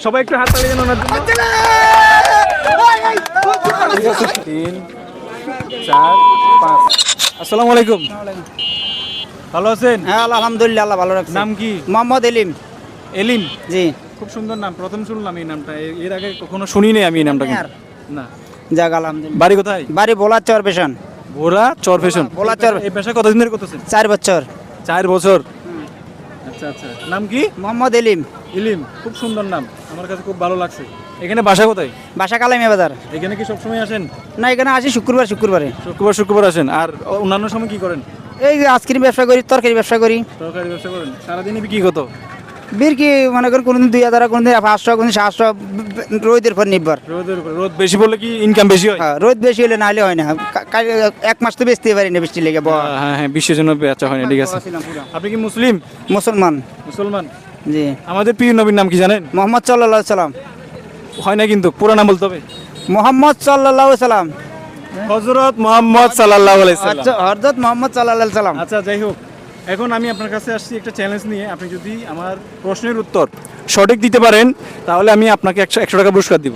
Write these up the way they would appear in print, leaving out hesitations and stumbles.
সবাই একটু হাত তালি দেন ওনার জন্য। 3 4 5। আসসালামু আলাইকুম। ভালো আছেন? হ্যাঁ আলহামদুলিল্লাহ, আল্লাহ ভালো রাখছে। নাম কি? মোহাম্মদ এলিম। এলিম। জি। খুব সুন্দর নাম, প্রথম শুনলাম এই নামটা, এর আগে কখনো শুনিনি আমি এই নামটা কিন্তু। না। যাক আলহামদুলিল্লাহ। বাড়ি কোথায়? বাড়ি ভোলার চর পেশন। ভোলা চর ফ্যাশন। ভোলা চর। এই পেশা কতদিন ধরে করতেছেন? 4 বছর। 4 বছর। আচ্ছা আচ্ছা, নাম কি? মোহাম্মদ এলিম। ইলিম, খুব সুন্দর নাম, আমার কাছে খুব ভালো লাগছে। এখানে বাসা কোথায়? বাসা কালামিয়া বাজার। এখানে কি সবসময় আসেন? না, এখানে আসি শুক্রবারে। শুক্রবার আসেন। আর অন্যান্য সময় কি করেন? এই যে আইসক্রিম ব্যবসা করি, তরকারি ব্যবসা করি। তরকারি ব্যবসা করেন। সারাদিনে বিক্রি কত? বীর কি মনে করেন কোনদিন 2000, কোনদিন 500, কোনদিন 700, রোদের উপর নির্ভর। রোদের উপরে। রোদ বেশি বললে কি ইনকাম বেশি হয়? হ্যাঁ, রোদ বেশি হলে নাহলে হয় না। এক মাস তো বেচতে পারি না বৃষ্টি লেগে। হ্যাঁ হ্যাঁ, বিশ্বের জন্য বেচা হয় না, ঠিক আছে। আপনি কি মুসলিম? মুসলমান। জি। জি। আমাদের প্রিয় নবীর নাম কি জানেন? মোহাম্মদ সাল্লাল্লাহু আলাইহি সাল্লাম। হয় না কিন্তু, পুরো নাম বলতে হবে। মোহাম্মদ সাল্লাল্লাহু আলাইহি সাল্লাম। হযরত মুহাম্মদ সাল্লাল্লাহু আলাইহি সাল্লাম। আচ্ছা, হযরত মোহাম্মদ সাল্লাল্লাহু আলাইহি সাল্লাম। আচ্ছা, যাই হোক, এখন আমি আপনার কাছে আসছি একটা চ্যালেঞ্জ নিয়ে। আপনি যদি আমার প্রশ্নের উত্তর সঠিক দিতে পারেন তাহলে আমি আপনাকে 100 টাকা পুরস্কার দিব।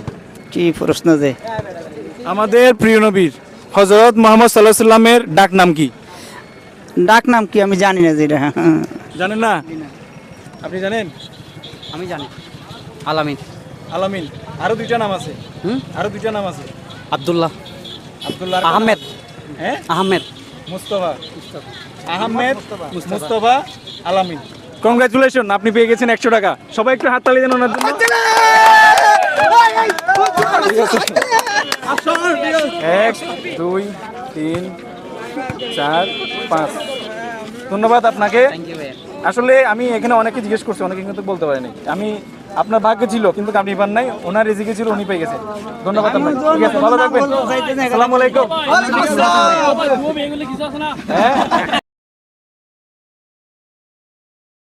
কি প্রশ্ন যে? আমাদের প্রিয় নবীর হযরত মুহাম্মদ সাল্লাল্লাহু আলাইহি সাল্লামের ডাক নাম কি? ডাক নাম কি আমি জানি না যেটা। জানেন না? আপনি জানেন? আমি জানি। আলামিন। আলামিন। আরো দুইটা নাম আছে। আরো দুইটা নাম আছে। আব্দুল্লাহ। আব্দুল্লাহ। আহমেদ। হ্যাঁ, আহমেদ। মুস্তাফা। আহমেদ মুস্তাফা আলামিন। কংগ্রাচুলেশন, আপনি পেয়ে গেছেন 100 টাকা। সবাই একটু হাত তালি দেন ওনার জন্য। 1 2 3 4 5। ধন্যবাদ আপনাকে। আসলে আমি এখানে অনেকে জিজ্ঞেস করছি, অনেকে কিন্তু বলতে পারেনি। আমি আপনার ভাগ্যে ছিল কিন্তু আপনি পান নাই, ওনার রিজিকে ছিল, উনি পেয়ে গেছেন। ধন্যবাদ আপনাকে। ঠিক আছে, ভালো থাকবেন। আসসালামু আলাইকুম। হ্যাঁ।